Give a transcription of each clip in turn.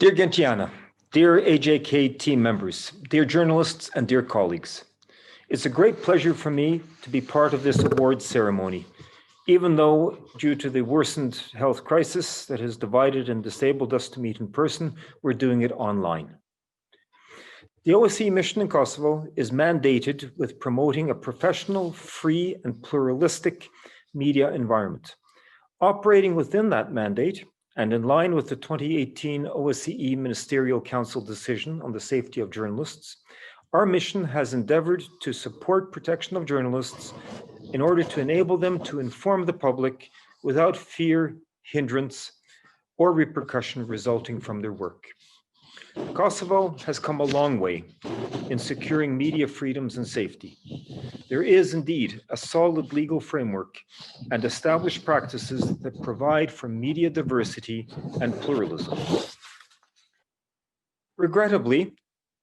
Dear Gentiana, dear AJK team members, dear journalists and dear colleagues, it's a great pleasure for me to be part of this awards ceremony, even though due to the worsened health crisis that has divided and disabled us to meet in person, we're doing it online. The OSCE mission in Kosovo is mandated with promoting a professional, free and pluralistic media environment. Operating within that mandate, and in line with the 2018 OSCE Ministerial Council decision on the safety of journalists, our mission has endeavored to support protection of journalists in order to enable them to inform the public without fear, hindrance, or repercussion resulting from their work. Kosovo has come a long way in securing media freedoms and safety. There is indeed a solid legal framework and established practices that provide for media diversity and pluralism. Regrettably,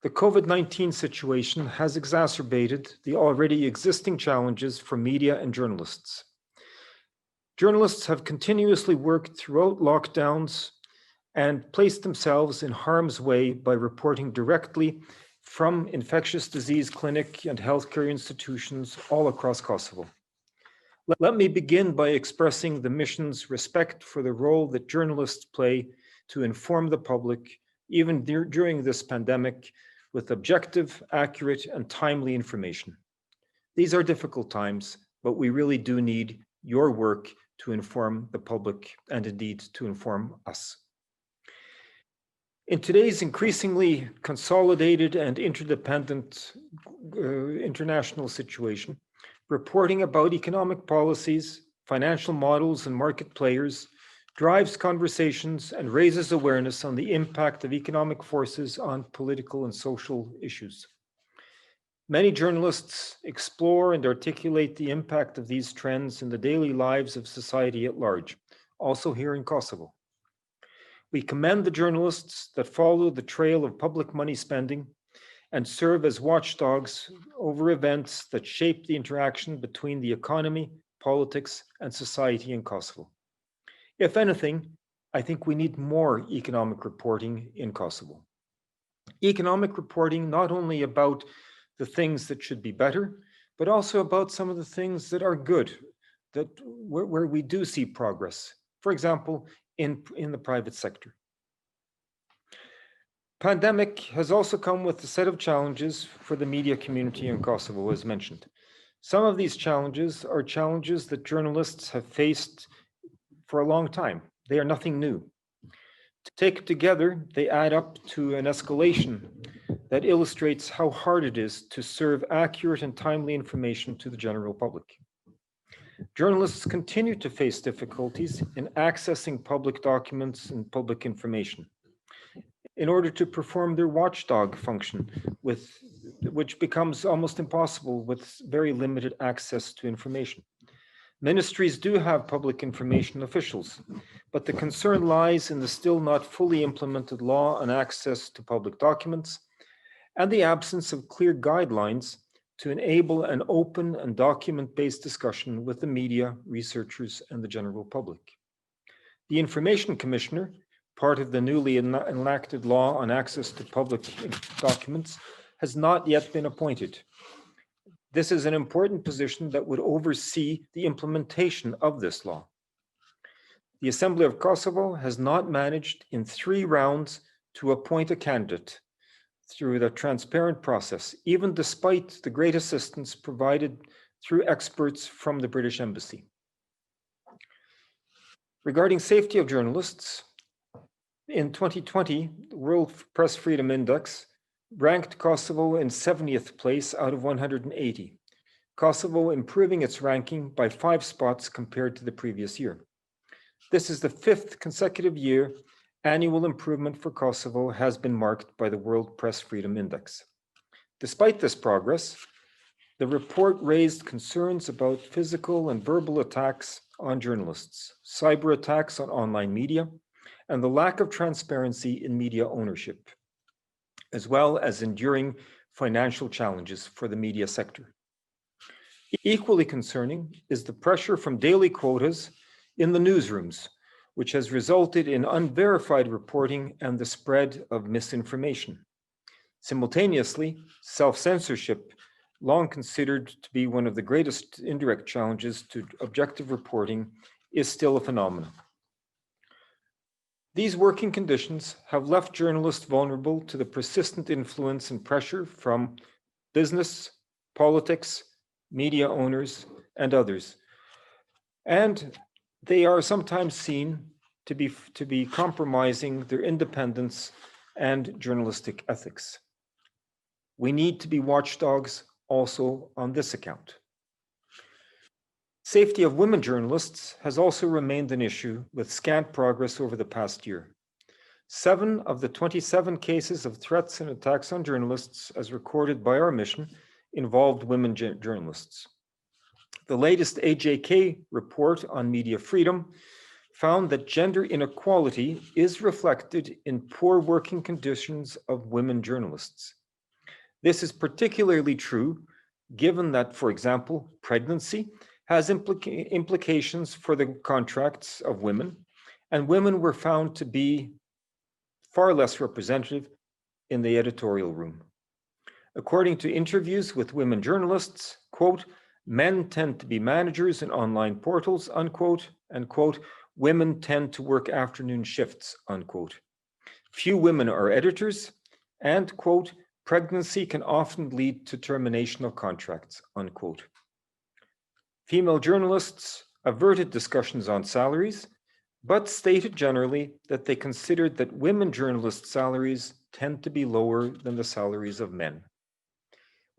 the COVID-19 situation has exacerbated the already existing challenges for media and journalists. Journalists have continuously worked throughout lockdowns and placed themselves in harm's way by reporting directly from infectious disease clinic and healthcare institutions all across Kosovo. Let me begin by expressing the mission's respect for the role that journalists play to inform the public, even during this pandemic, with objective, accurate, and timely information. These are difficult times, but we really do need your work to inform the public and indeed to inform us. In today's increasingly consolidated and interdependent international situation, reporting about economic policies, financial models, and market players drives conversations and raises awareness on the impact of economic forces on political and social issues. Many journalists explore and articulate the impact of these trends in the daily lives of society at large, also here in Kosovo. We commend the journalists that follow the trail of public money spending and serve as watchdogs over events that shape the interaction between the economy, politics, and society in Kosovo. If anything, I think we need more economic reporting in Kosovo. Economic reporting not only about the things that should be better, but also about some of the things that are good, where we do see progress. For example, in the private sector. Pandemic has also come with a set of challenges for the media community in Kosovo, as mentioned. Some of these challenges are challenges that journalists have faced for a long time. They are nothing new. Taken together, they add up to an escalation that illustrates how hard it is to serve accurate and timely information to the general public. Journalists continue to face difficulties in accessing public documents and public information in order to perform their watchdog function, which becomes almost impossible with very limited access to information. Ministries do have public information officials, but the concern lies in the still not fully implemented law on access to public documents and the absence of clear guidelines to enable an open and document-based discussion with the media, researchers, and the general public. The Information Commissioner, part of the newly enacted law on access to public documents, has not yet been appointed. This is an important position that would oversee the implementation of this law. The Assembly of Kosovo has not managed in 3 rounds to appoint a candidate through the transparent process, even despite the great assistance provided through experts from the British Embassy. Regarding safety of journalists, in 2020, the World Press Freedom Index ranked Kosovo in 70th place out of 180. Kosovo improving its ranking by 5 spots compared to the previous year. This is the 5th consecutive year annual improvement for Kosovo has been marked by the World Press Freedom Index. Despite this progress, the report raised concerns about physical and verbal attacks on journalists, cyber attacks on online media, and the lack of transparency in media ownership, as well as enduring financial challenges for the media sector. Equally concerning is the pressure from daily quotas in the newsrooms, which has resulted in unverified reporting and the spread of misinformation. Simultaneously, self-censorship, long considered to be one of the greatest indirect challenges to objective reporting, is still a phenomenon. These working conditions have left journalists vulnerable to the persistent influence and pressure from business, politics, media owners, and others. And they are sometimes seen to be compromising their independence and journalistic ethics. We need to be watchdogs also on this account. Safety of women journalists has also remained an issue with scant progress over the past year. 7 of the 27 cases of threats and attacks on journalists, as recorded by our mission, involved women journalists. The latest AJK report on media freedom found that gender inequality is reflected in poor working conditions of women journalists. This is particularly true given that, for example, pregnancy has implications for the contracts of women, and women were found to be far less representative in the editorial room. According to interviews with women journalists, quote, men tend to be managers in online portals, unquote, and quote, women tend to work afternoon shifts, unquote. Few women are editors, and quote, pregnancy can often lead to termination of contracts, unquote. Female journalists averted discussions on salaries, but stated generally that they considered that women journalists' salaries tend to be lower than the salaries of men.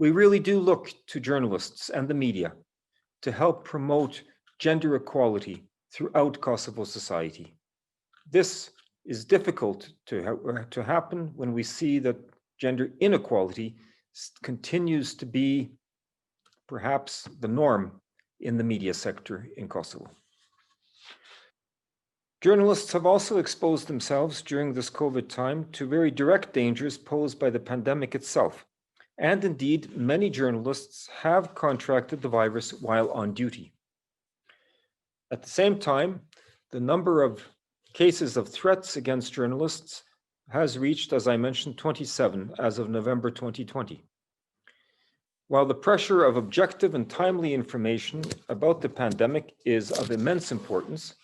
We really do look to journalists and the media to help promote gender equality throughout Kosovo society. This is difficult to happen when we see that gender inequality continues to be perhaps the norm in the media sector in Kosovo. Journalists have also exposed themselves during this COVID time to very direct dangers posed by the pandemic itself. And indeed, many journalists have contracted the virus while on duty. At the same time, the number of cases of threats against journalists has reached, as I mentioned, 27 as of November 2020. While the pressure of objective and timely information about the pandemic is of immense importance,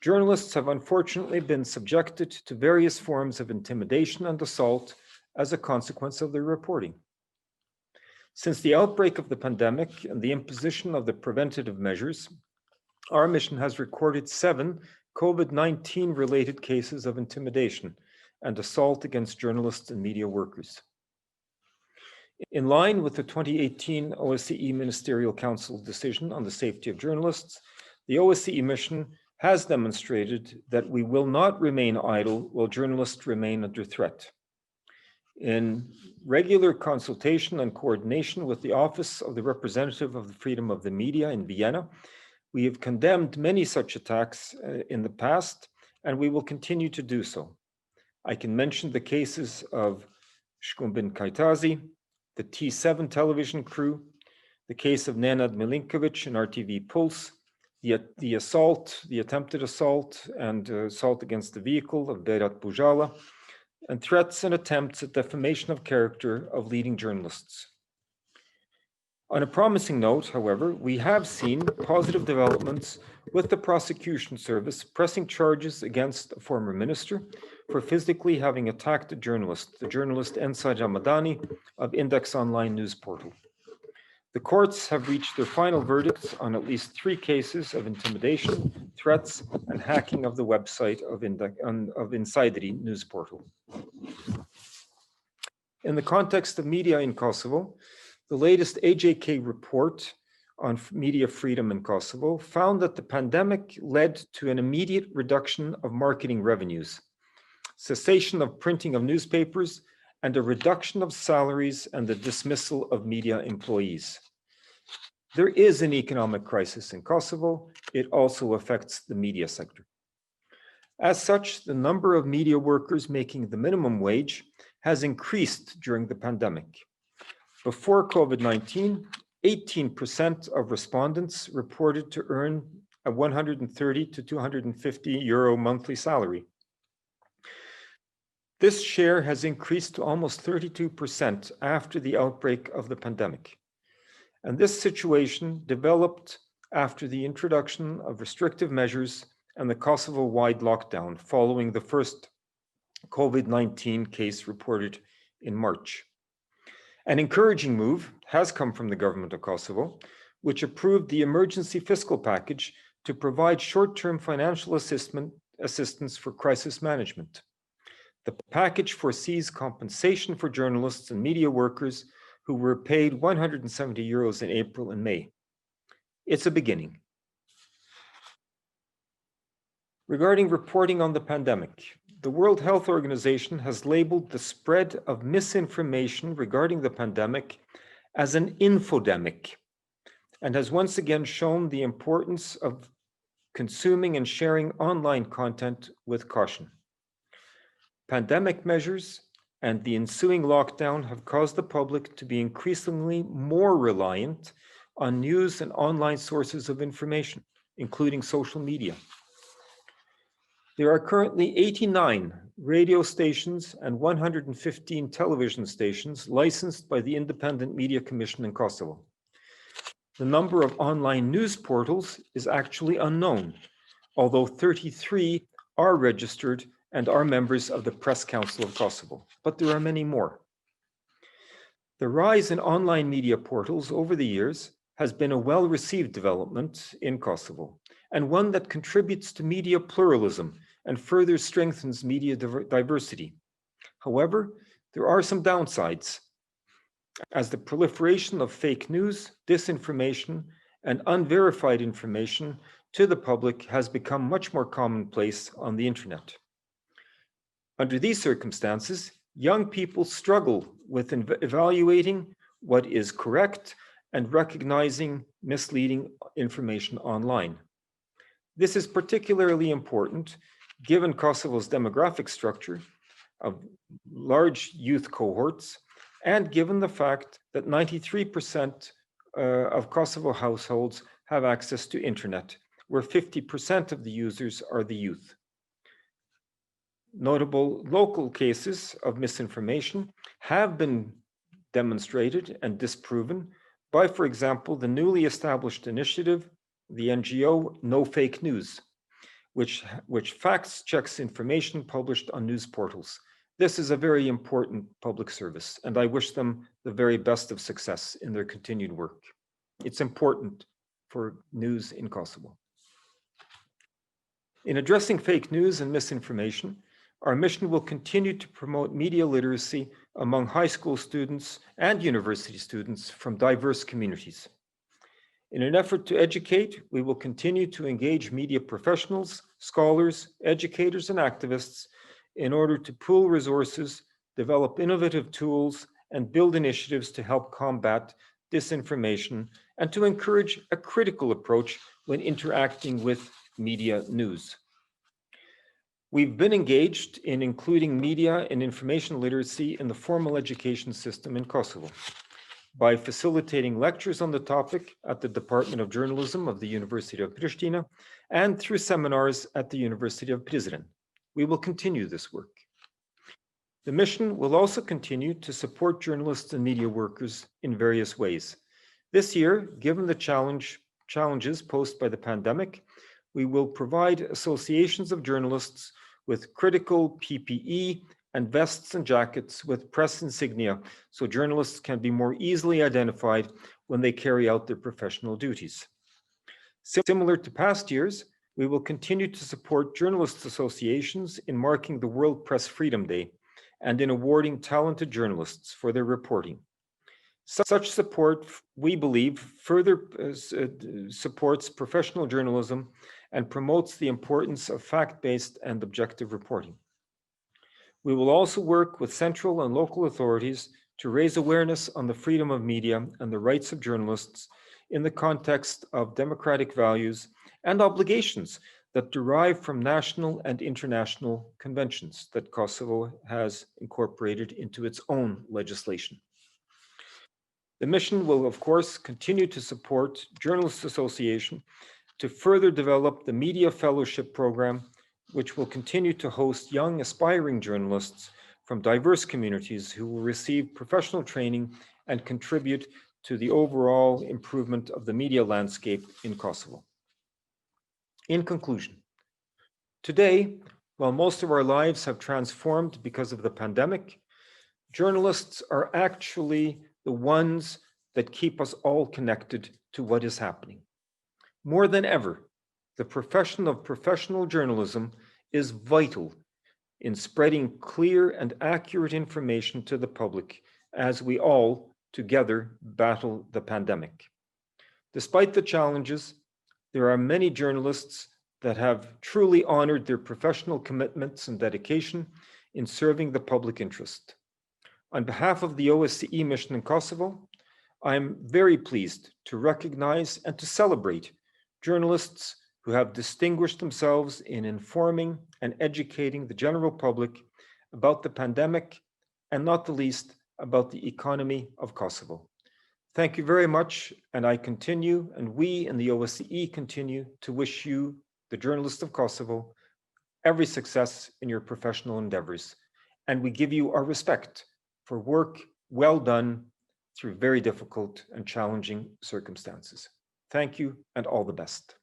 journalists have unfortunately been subjected to various forms of intimidation and assault as a consequence of their reporting. Since the outbreak of the pandemic and the imposition of the preventative measures, our mission has recorded 7 COVID-19 related cases of intimidation and assault against journalists and media workers. In line with the 2018 OSCE Ministerial Council decision on the safety of journalists, the OSCE mission has demonstrated that we will not remain idle while journalists remain under threat. In regular consultation and coordination with the Office of the Representative of the Freedom of the Media in Vienna, we have condemned many such attacks in the past, and we will continue to do so. I can mention the cases of Shkumbin Kajtazi, the T7 television crew, the case of Nenad Milinkovic in RTV Pulse, the attempted assault and assault against the vehicle of Berat Bujala, and threats and attempts at defamation of character of leading journalists. On a promising note, however, we have seen positive developments with the prosecution service pressing charges against a former minister for physically having attacked a journalist, the journalist Ensar Jamadani of Index Online news portal. The courts have reached their final verdicts on at least 3 cases of intimidation, threats, and hacking of the website of Insideri news portal. In the context of media in Kosovo, the latest AJK report on media freedom in Kosovo found that the pandemic led to an immediate reduction of marketing revenues, cessation of printing of newspapers, and a reduction of salaries and the dismissal of media employees. There is an economic crisis in Kosovo. It also affects the media sector. As such, the number of media workers making the minimum wage has increased during the pandemic. Before COVID-19, 18% of respondents reported to earn a 130 to 250 euro monthly salary. This share has increased to almost 32% after the outbreak of the pandemic. And this situation developed after the introduction of restrictive measures and the Kosovo-wide lockdown following the first COVID-19 case reported in March. An encouraging move has come from the government of Kosovo, which approved the emergency fiscal package to provide short-term financial assistance for crisis management. The package foresees compensation for journalists and media workers who were paid 170 euros in April and May. It's a beginning. Regarding reporting on the pandemic, the World Health Organization has labeled the spread of misinformation regarding the pandemic as an infodemic and has once again shown the importance of consuming and sharing online content with caution. Pandemic measures and the ensuing lockdown have caused the public to be increasingly more reliant on news and online sources of information, including social media. There are currently 89 radio stations and 115 television stations licensed by the Independent Media Commission in Kosovo. The number of online news portals is actually unknown, although 33 are registered and are members of the Press Council of Kosovo, but there are many more. The rise in online media portals over the years has been a well-received development in Kosovo, and one that contributes to media pluralism and further strengthens media diversity. However, there are some downsides, as the proliferation of fake news, disinformation, and unverified information to the public has become much more commonplace on the internet. Under these circumstances, young people struggle with evaluating what is correct and recognizing misleading information online. This is particularly important given Kosovo's demographic structure of large youth cohorts and given the fact that 93% of Kosovo households have access to internet, where 50% of the users are the youth. Notable local cases of misinformation have been demonstrated and disproven by, for example, the newly established initiative, the NGO No Fake News, which facts checks information published on news portals. This is a very important public service, and I wish them the very best of success in their continued work. It's important for news in Kosovo. In addressing fake news and misinformation, our mission will continue to promote media literacy among high school students and university students from diverse communities. In an effort to educate, we will continue to engage media professionals, scholars, educators, and activists in order to pool resources, develop innovative tools, and build initiatives to help combat disinformation and to encourage a critical approach when interacting with media news. We've been engaged in including media and information literacy in the formal education system in Kosovo by facilitating lectures on the topic at the Department of Journalism of the University of Pristina and through seminars at the University of Prizren. We will continue this work. The mission will also continue to support journalists and media workers in various ways. This year, given the challenges posed by the pandemic, we will provide associations of journalists with critical PPE and vests and jackets with press insignia so journalists can be more easily identified when they carry out their professional duties. Similar to past years, we will continue to support journalists' associations in marking the World Press Freedom Day and in awarding talented journalists for their reporting. Such support, we believe, further supports professional journalism and promotes the importance of fact-based and objective reporting. We will also work with central and local authorities to raise awareness on the freedom of media and the rights of journalists in the context of democratic values and obligations that derive from national and international conventions that Kosovo has incorporated into its own legislation. The mission will, of course, continue to support Journalists Association to further develop the Media Fellowship Program, which will continue to host young aspiring journalists from diverse communities who will receive professional training and contribute to the overall improvement of the media landscape in Kosovo. In conclusion, today, while most of our lives have transformed because of the pandemic, journalists are actually the ones that keep us all connected to what is happening. More than ever, the profession of professional journalism is vital in spreading clear and accurate information to the public as we all together battle the pandemic. Despite the challenges, there are many journalists that have truly honored their professional commitments and dedication in serving the public interest. On behalf of the OSCE mission in Kosovo, I am very pleased to recognize and to celebrate journalists who have distinguished themselves in informing and educating the general public about the pandemic, and not the least, about the economy of Kosovo. Thank you very much, and I continue, and we in the OSCE continue to wish you, the journalists of Kosovo, every success in your professional endeavors. And we give you our respect for work well done through very difficult and challenging circumstances. Thank you, and all the best.